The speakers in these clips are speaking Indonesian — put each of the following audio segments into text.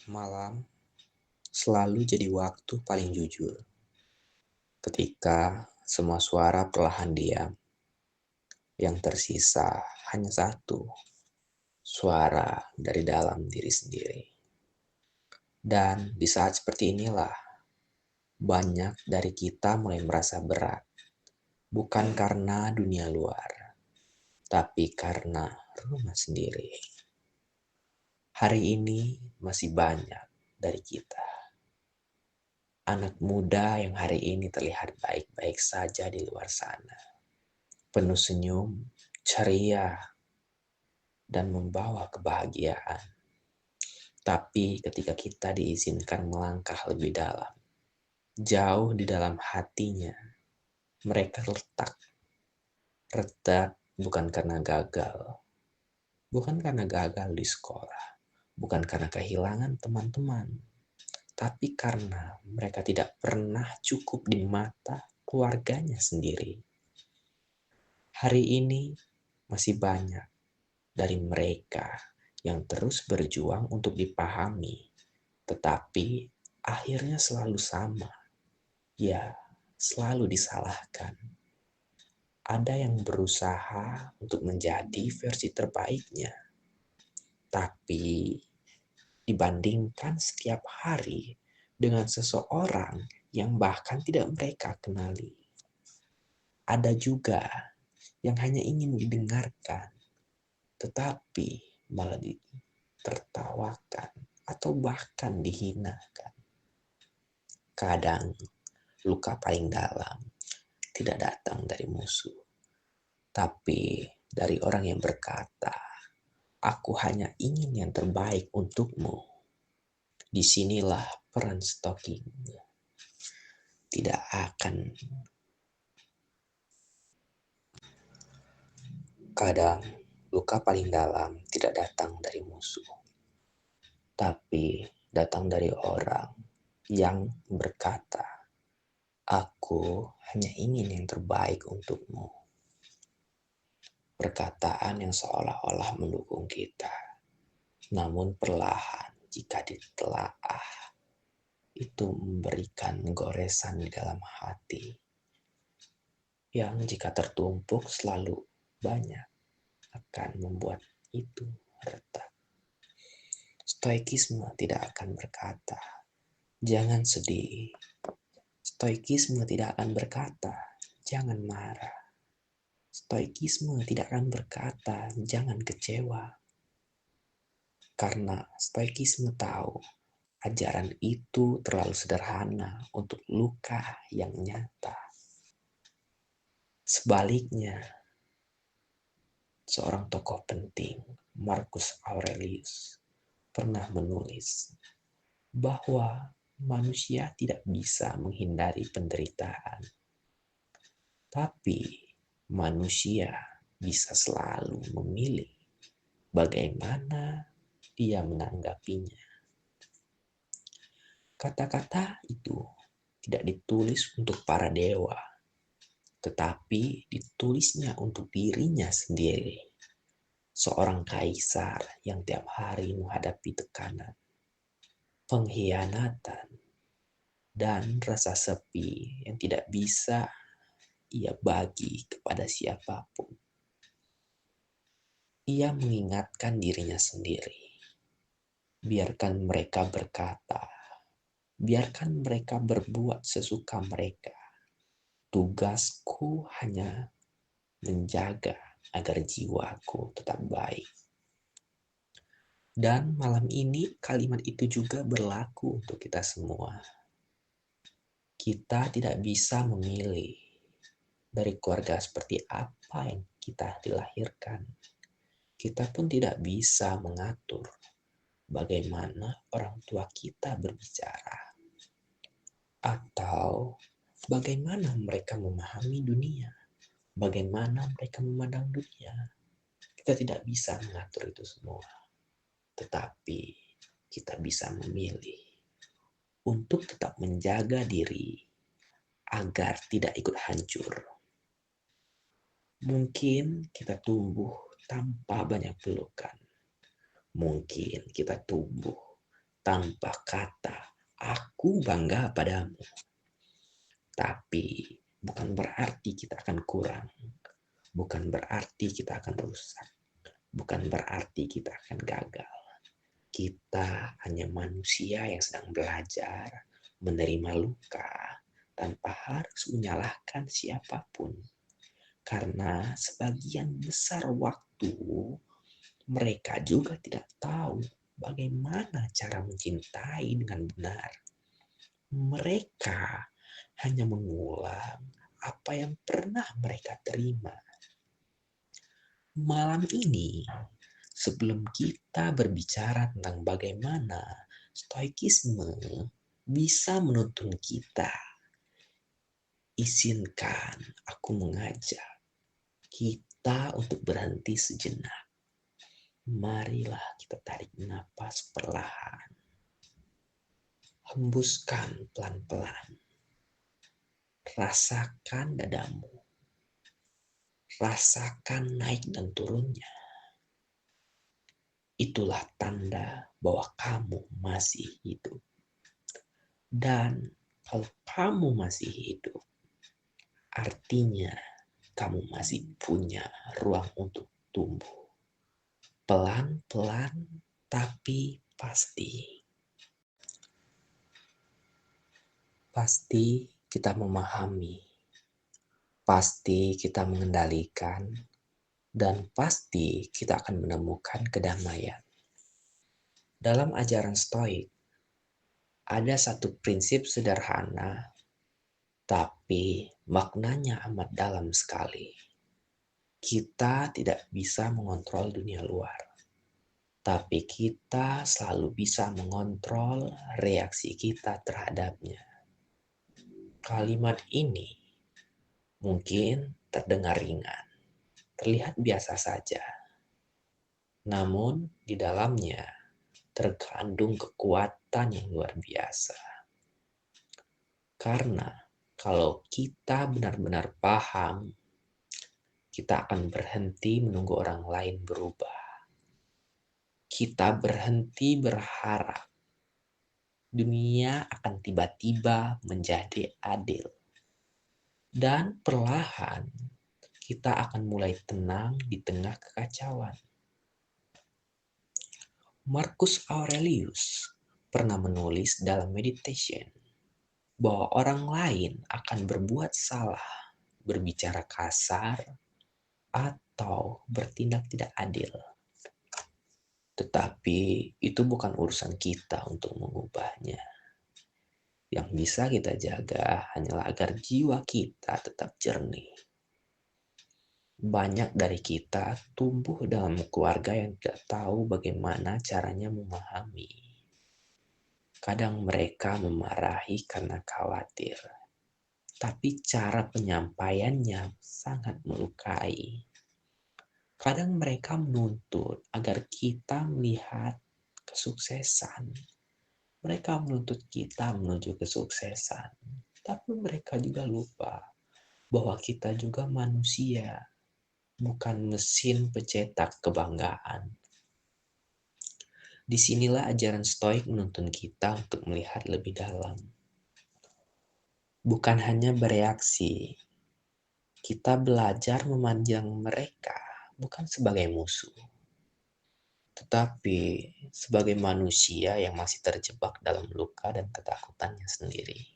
Malam selalu jadi waktu paling jujur, ketika semua suara perlahan diam, yang tersisa hanya satu, suara dari dalam diri sendiri. Dan di saat seperti inilah, banyak dari kita mulai merasa berat, bukan karena dunia luar, tapi karena rumah sendiri. Hari ini masih banyak dari kita anak muda yang hari ini terlihat baik-baik saja di luar sana, penuh senyum, ceria, dan membawa kebahagiaan. Tapi ketika kita diizinkan melangkah lebih dalam, jauh di dalam hatinya, mereka retak bukan karena gagal, bukan karena gagal di sekolah, bukan karena kehilangan teman-teman, tapi karena mereka tidak pernah cukup di mata keluarganya sendiri. Hari ini masih banyak dari mereka yang terus berjuang untuk dipahami, tetapi akhirnya selalu sama, ya selalu disalahkan. Ada yang berusaha untuk menjadi versi terbaiknya, tapi dibandingkan setiap hari dengan seseorang yang bahkan tidak mereka kenali. Ada juga yang hanya ingin didengarkan, tetapi malah ditertawakan atau bahkan dihinakan. Kadang luka paling dalam tidak datang dari musuh, tapi dari orang yang berkata, "Aku hanya ingin yang terbaik untukmu." Disinilah peran stalking tidak akan. Kadang luka paling dalam tidak datang dari musuh, tapi datang dari orang yang berkata, "Aku hanya ingin yang terbaik untukmu." Perkataan yang seolah-olah mendukung kita, namun perlahan jika ditelaah, itu memberikan goresan di dalam hati, yang jika tertumpuk selalu banyak akan membuat itu retak. Stoikisme tidak akan berkata, "Jangan sedih." Stoikisme tidak akan berkata, "Jangan marah." Stoikisme tidak akan berkata, "Jangan kecewa." Karena stoikisme tahu ajaran itu terlalu sederhana untuk luka yang nyata. Sebaliknya, seorang tokoh penting, Marcus Aurelius, pernah menulis bahwa manusia tidak bisa menghindari penderitaan, tapi manusia bisa selalu memilih bagaimana dia menanggapinya. Kata-kata itu tidak ditulis untuk para dewa, tetapi ditulisnya untuk dirinya sendiri. Seorang kaisar yang tiap hari menghadapi tekanan, pengkhianatan, dan rasa sepi yang tidak bisa ia bagi kepada siapapun. Ia mengingatkan dirinya sendiri. Biarkan mereka berkata, biarkan mereka berbuat sesuka mereka. Tugasku hanya menjaga agar jiwaku tetap baik. Dan malam ini kalimat itu juga berlaku untuk kita semua. Kita tidak bisa memilih dari keluarga seperti apa yang kita dilahirkan. Kita pun tidak bisa mengatur bagaimana orang tua kita berbicara, atau bagaimana mereka memahami dunia, bagaimana mereka memandang dunia. Kita tidak bisa mengatur itu semua, tetapi kita bisa memilih untuk tetap menjaga diri agar tidak ikut hancur. Mungkin kita tumbuh tanpa banyak pelukan, mungkin kita tumbuh tanpa kata, "Aku bangga padamu." Tapi bukan berarti kita akan kurang, bukan berarti kita akan rusak, bukan berarti kita akan gagal. Kita hanya manusia yang sedang belajar menerima luka tanpa harus menyalahkan siapapun. Karena sebagian besar waktu mereka juga tidak tahu bagaimana cara mencintai dengan benar. Mereka hanya mengulang apa yang pernah mereka terima. Malam ini, sebelum kita berbicara tentang bagaimana stoikisme bisa menuntun kita, izinkan aku mengajak kita untuk berhenti sejenak. Marilah kita tarik napas perlahan. Hembuskan pelan-pelan. Rasakan dadamu. Rasakan naik dan turunnya. Itulah tanda bahwa kamu masih hidup. Dan kalau kamu masih hidup, artinya kamu masih punya ruang untuk tumbuh. Pelan-pelan tapi pasti. Pasti kita memahami, pasti kita mengendalikan, dan pasti kita akan menemukan kedamaian. Dalam ajaran Stoik, ada satu prinsip sederhana, tapi maknanya amat dalam sekali. Kita tidak bisa mengontrol dunia luar, tapi kita selalu bisa mengontrol reaksi kita terhadapnya. Kalimat ini mungkin terdengar ringan, terlihat biasa saja. Namun di dalamnya terkandung kekuatan yang luar biasa. Karena kalau kita benar-benar paham, kita akan berhenti menunggu orang lain berubah. Kita berhenti berharap dunia akan tiba-tiba menjadi adil. Dan perlahan kita akan mulai tenang di tengah kekacauan. Marcus Aurelius pernah menulis dalam Meditation bahwa orang lain akan berbuat salah, berbicara kasar, atau bertindak tidak adil. Tetapi itu bukan urusan kita untuk mengubahnya. Yang bisa kita jaga hanyalah agar jiwa kita tetap jernih. Banyak dari kita tumbuh dalam keluarga yang tidak tahu bagaimana caranya memahami. Kadang mereka memarahi karena khawatir, tapi cara penyampaiannya sangat melukai. Kadang mereka menuntut agar kita melihat kesuksesan. Mereka menuntut kita menuju kesuksesan, tapi mereka juga lupa bahwa kita juga manusia, bukan mesin pencetak kebanggaan. Disinilah ajaran Stoik menuntun kita untuk melihat lebih dalam. Bukan hanya bereaksi, kita belajar memandang mereka bukan sebagai musuh, tetapi sebagai manusia yang masih terjebak dalam luka dan ketakutannya sendiri.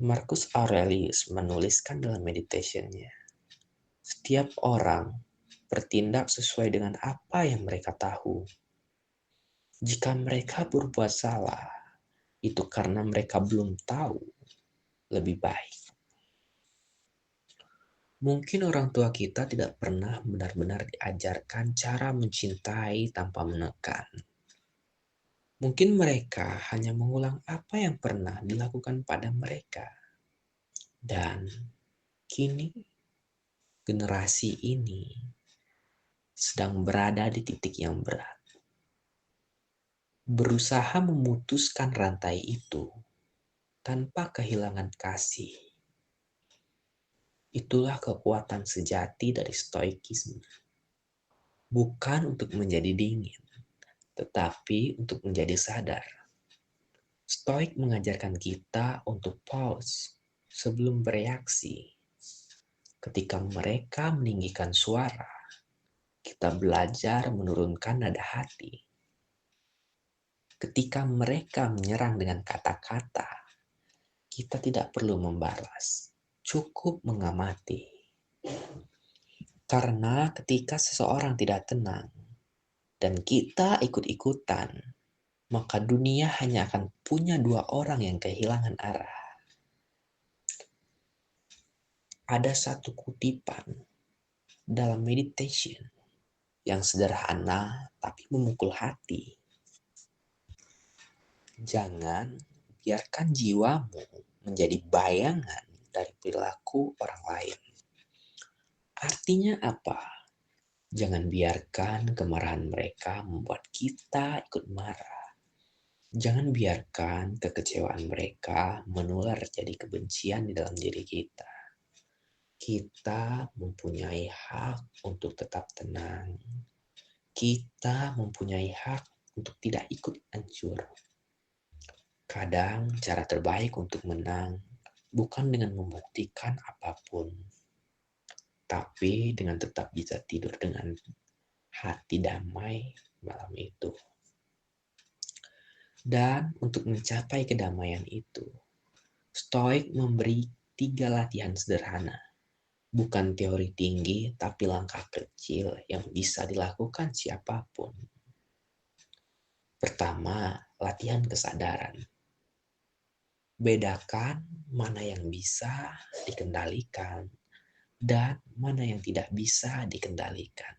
Marcus Aurelius menuliskan dalam meditationnya, setiap orang bertindak sesuai dengan apa yang mereka tahu. Jika mereka berbuat salah, itu karena mereka belum tahu lebih baik. Mungkin orang tua kita tidak pernah benar-benar diajarkan cara mencintai tanpa menekan. Mungkin mereka hanya mengulang apa yang pernah dilakukan pada mereka. Dan kini generasi ini sedang berada di titik yang berat. Berusaha memutuskan rantai itu tanpa kehilangan kasih. Itulah kekuatan sejati dari stoikisme. Bukan untuk menjadi dingin, tetapi untuk menjadi sadar. Stoik mengajarkan kita untuk pause sebelum bereaksi. Ketika mereka meninggikan suara, kita belajar menurunkan nada hati. Ketika mereka menyerang dengan kata-kata, kita tidak perlu membalas, cukup mengamati. Karena ketika seseorang tidak tenang dan kita ikut-ikutan, maka dunia hanya akan punya dua orang yang kehilangan arah. Ada satu kutipan dalam meditation yang sederhana tapi memukul hati. Jangan biarkan jiwamu menjadi bayangan dari perilaku orang lain. Artinya apa? Jangan biarkan kemarahan mereka membuat kita ikut marah. Jangan biarkan kekecewaan mereka menular jadi kebencian di dalam diri kita. Kita mempunyai hak untuk tetap tenang. Kita mempunyai hak untuk tidak ikut hancur. Kadang cara terbaik untuk menang bukan dengan membuktikan apapun, tapi dengan tetap bisa tidur dengan hati damai malam itu. Dan untuk mencapai kedamaian itu, Stoik memberi 3 latihan sederhana. Bukan teori tinggi, tapi langkah kecil yang bisa dilakukan siapapun. Pertama, latihan kesadaran. Bedakan mana yang bisa dikendalikan dan mana yang tidak bisa dikendalikan.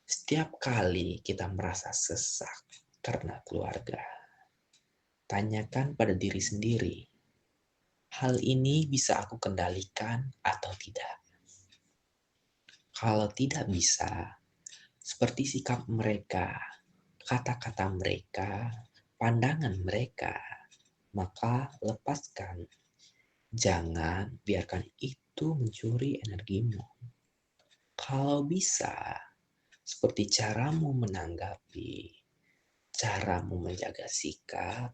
Setiap kali kita merasa sesak karena keluarga, tanyakan pada diri sendiri, hal ini bisa aku kendalikan atau tidak? Kalau tidak bisa, seperti sikap mereka, kata-kata mereka, pandangan mereka, maka lepaskan. Jangan biarkan itu mencuri energimu. Kalau bisa, seperti caramu menanggapi, caramu menjaga sikap,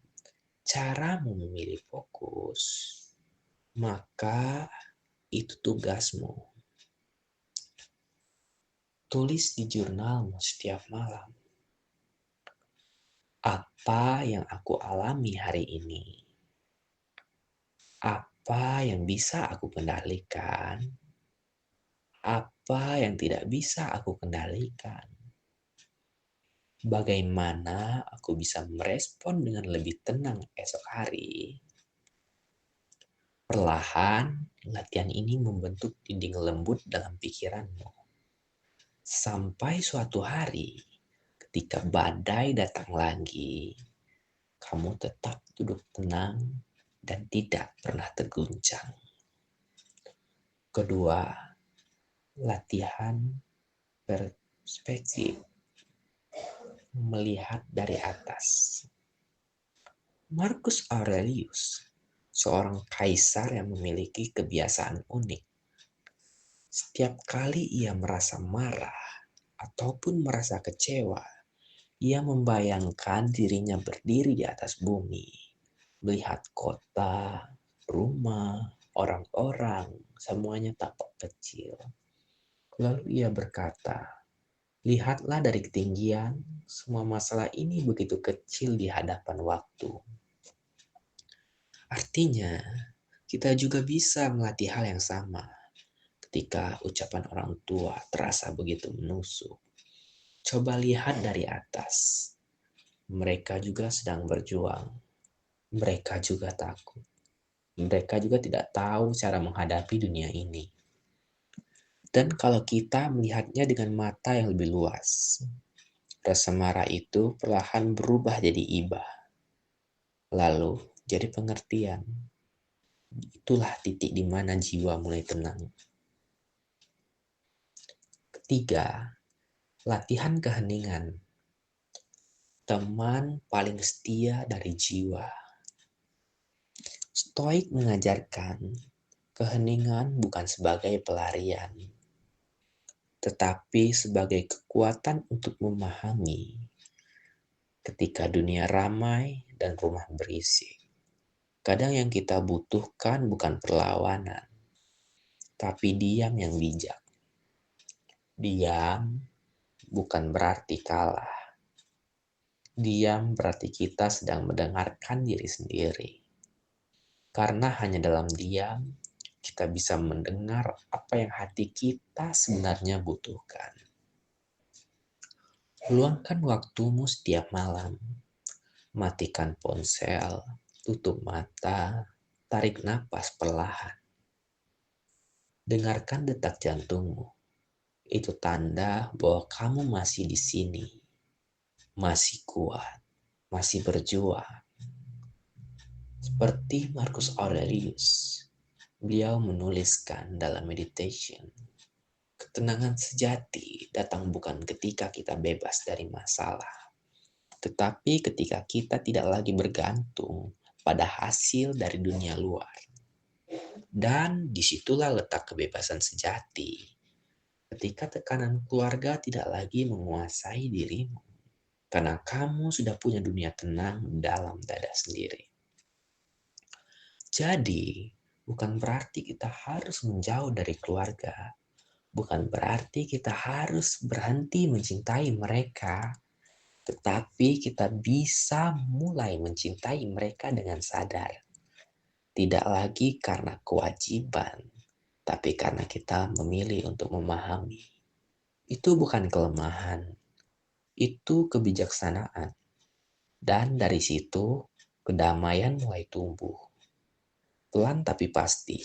caramu memilih fokus, maka itu tugasmu. Tulis di jurnalmu setiap malam. Apa yang aku alami hari ini? Apa yang bisa aku kendalikan? Apa yang tidak bisa aku kendalikan? Bagaimana aku bisa merespon dengan lebih tenang esok hari? Perlahan, latihan ini membentuk dinding lembut dalam pikiranmu. Sampai suatu hari, ketika badai datang lagi, kamu tetap duduk tenang dan tidak pernah terguncang. Kedua, latihan perspektif, melihat dari atas. Marcus Aurelius, seorang kaisar yang memiliki kebiasaan unik. Setiap kali ia merasa marah ataupun merasa kecewa, ia membayangkan dirinya berdiri di atas bumi, melihat kota, rumah, orang-orang, semuanya tampak kecil. Lalu ia berkata, lihatlah dari ketinggian, semua masalah ini begitu kecil di hadapan waktu. Artinya, kita juga bisa melatih hal yang sama. Ketika ucapan orang tua terasa begitu menusuk, coba lihat dari atas. Mereka juga sedang berjuang. Mereka juga takut. Mereka juga tidak tahu cara menghadapi dunia ini. Dan kalau kita melihatnya dengan mata yang lebih luas, rasa marah itu perlahan berubah jadi iba. Lalu jadi pengertian. Itulah titik di mana jiwa mulai tenang. Ketiga, latihan keheningan. Teman paling setia dari jiwa. Stoik mengajarkan keheningan bukan sebagai pelarian, tetapi sebagai kekuatan untuk memahami ketika dunia ramai dan rumah berisik. Kadang yang kita butuhkan bukan perlawanan, tapi diam yang bijak. Diam bukan berarti kalah. Diam berarti kita sedang mendengarkan diri sendiri. Karena hanya dalam diam, kita bisa mendengar apa yang hati kita sebenarnya butuhkan. Luangkan waktumu setiap malam. Matikan ponsel, tutup mata, tarik napas perlahan. Dengarkan detak jantungmu. Itu tanda bahwa kamu masih di sini, masih kuat, masih berjuang. Seperti Marcus Aurelius, beliau menuliskan dalam meditation, ketenangan sejati datang bukan ketika kita bebas dari masalah, tetapi ketika kita tidak lagi bergantung pada hasil dari dunia luar. Dan disitulah letak kebebasan sejati. Ketika tekanan keluarga tidak lagi menguasai dirimu, karena kamu sudah punya dunia tenang dalam dada sendiri. Jadi, bukan berarti kita harus menjauh dari keluarga. Bukan berarti kita harus berhenti mencintai mereka. Tetapi kita bisa mulai mencintai mereka dengan sadar. Tidak lagi karena kewajiban, tapi karena kita memilih untuk memahami. Itu bukan kelemahan, itu kebijaksanaan. Dan dari situ, kedamaian mulai tumbuh. Pelan tapi pasti.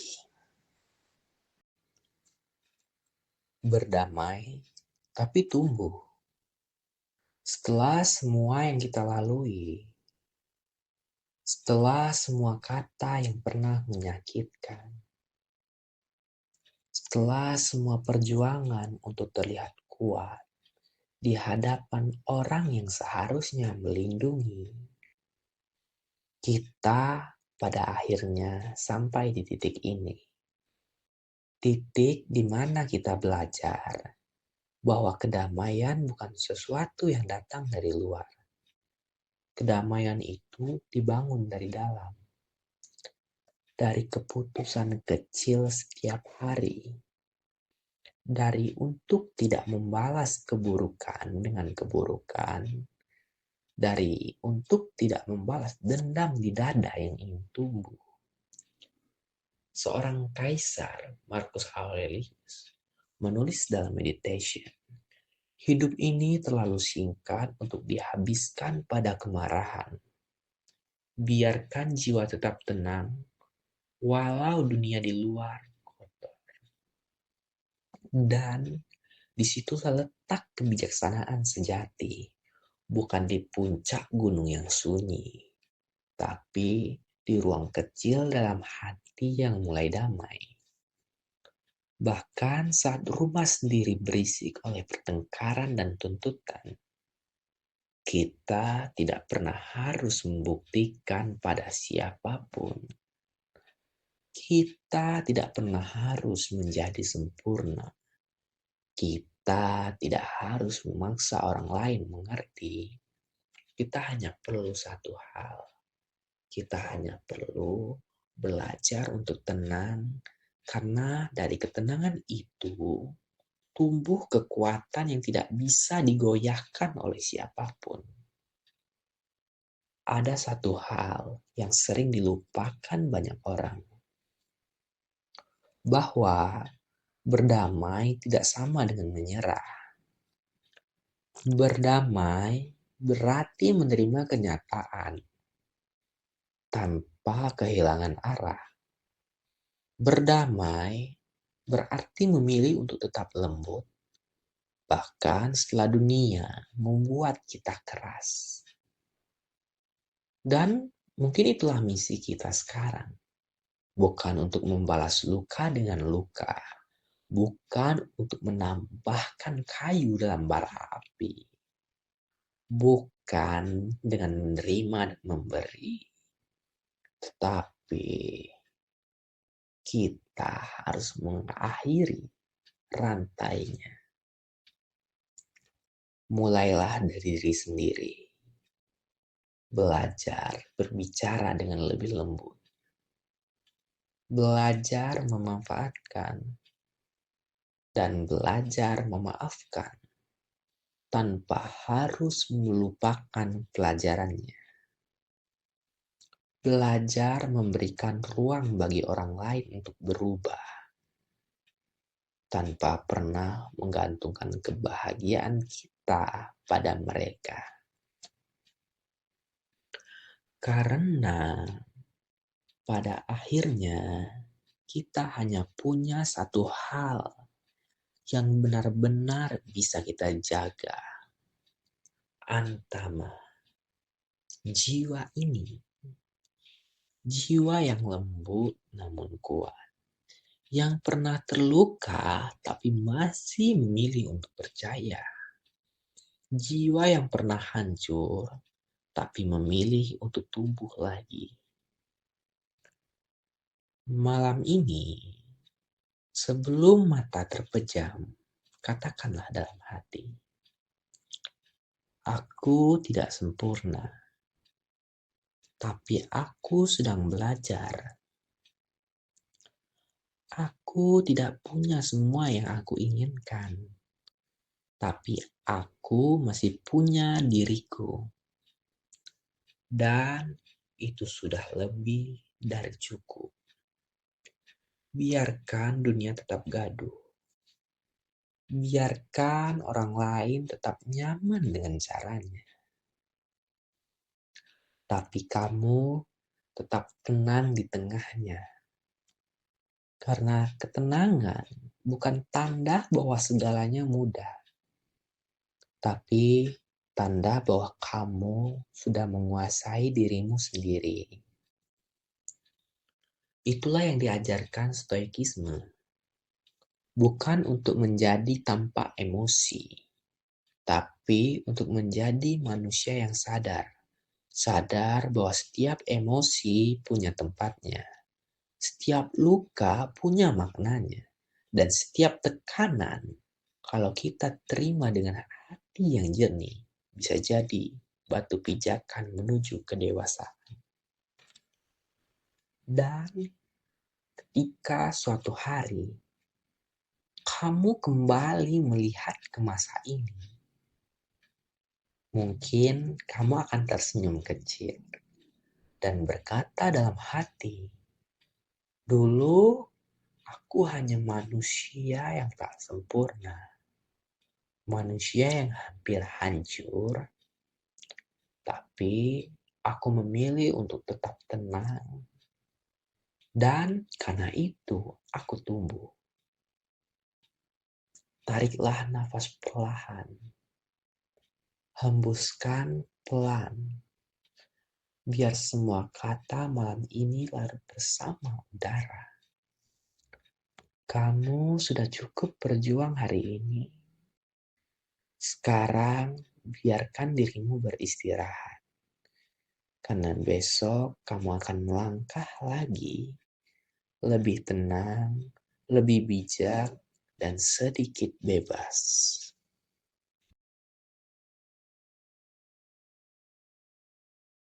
Berdamai, tapi tumbuh. Setelah semua yang kita lalui, setelah semua kata yang pernah menyakitkan, setelah semua perjuangan untuk terlihat kuat di hadapan orang yang seharusnya melindungi, kita pada akhirnya sampai di titik ini. Titik di mana kita belajar bahwa kedamaian bukan sesuatu yang datang dari luar. Kedamaian itu dibangun dari dalam. Dari keputusan kecil setiap hari. Dari untuk tidak membalas keburukan dengan keburukan. Dari untuk tidak membalas dendam di dada yang ingin tumbuh. Seorang kaisar, Marcus Aurelius, menulis dalam meditation, hidup ini terlalu singkat untuk dihabiskan pada kemarahan. Biarkan jiwa tetap tenang, walau dunia di luar kotor. Dan di situ letak kebijaksanaan sejati, bukan di puncak gunung yang sunyi, tapi di ruang kecil dalam hati yang mulai damai. Bahkan saat rumah sendiri berisik oleh pertengkaran dan tuntutan, kita tidak pernah harus membuktikan pada siapapun. Kita tidak pernah harus menjadi sempurna. Kita tidak harus memaksa orang lain mengerti. Kita hanya perlu satu hal. Kita hanya perlu belajar untuk tenang, karena dari ketenangan itu tumbuh kekuatan yang tidak bisa digoyahkan oleh siapapun. Ada satu hal yang sering dilupakan banyak orang, bahwa berdamai tidak sama dengan menyerah. Berdamai berarti menerima kenyataan tanpa kehilangan arah. Berdamai berarti memilih untuk tetap lembut, bahkan setelah dunia membuat kita keras. Dan mungkin itulah misi kita sekarang. Bukan untuk membalas luka dengan luka. Bukan untuk menambahkan kayu dalam bara api. Bukan dengan menerima dan memberi. Tetapi kita harus mengakhiri rantainya. Mulailah dari diri sendiri. belajar berbicara dengan lebih lembut, belajar memanfaatkan, dan belajar memaafkan tanpa harus melupakan pelajarannya. Belajar memberikan ruang bagi orang lain untuk berubah tanpa pernah menggantungkan kebahagiaan kita pada mereka. Karena pada akhirnya kita hanya punya satu hal yang benar-benar bisa kita jaga. Antama, jiwa ini. Jiwa yang lembut namun kuat. Yang pernah terluka tapi masih memilih untuk percaya. Jiwa yang pernah hancur tapi memilih untuk tumbuh lagi. Malam ini, sebelum mata terpejam, katakanlah dalam hati, aku tidak sempurna, tapi aku sedang belajar. Aku tidak punya semua yang aku inginkan, tapi aku masih punya diriku. Dan itu sudah lebih dari cukup. Biarkan dunia tetap gaduh. Biarkan orang lain tetap nyaman dengan caranya. Tapi kamu tetap tenang di tengahnya. Karena ketenangan bukan tanda bahwa segalanya mudah. Tapi tanda bahwa kamu sudah menguasai dirimu sendiri. Itulah yang diajarkan stoikisme. Bukan untuk menjadi tanpa emosi, tapi untuk menjadi manusia yang sadar. Sadar bahwa setiap emosi punya tempatnya. Setiap luka punya maknanya. Dan setiap tekanan, kalau kita terima dengan hati yang jernih, bisa jadi batu pijakan menuju kedewasaan. Dan ketika suatu hari kamu kembali melihat ke masa ini, mungkin kamu akan tersenyum kecil dan berkata dalam hati, dulu aku hanya manusia yang tak sempurna, manusia yang hampir hancur, tapi aku memilih untuk tetap tenang. Dan karena itu aku tumbuh. Tariklah nafas perlahan. Hembuskan pelan. Biar semua kata malam ini larut bersama udara. Kamu sudah cukup berjuang hari ini. Sekarang biarkan dirimu beristirahat. Karena besok kamu akan melangkah lagi. Lebih tenang, lebih bijak, dan sedikit bebas.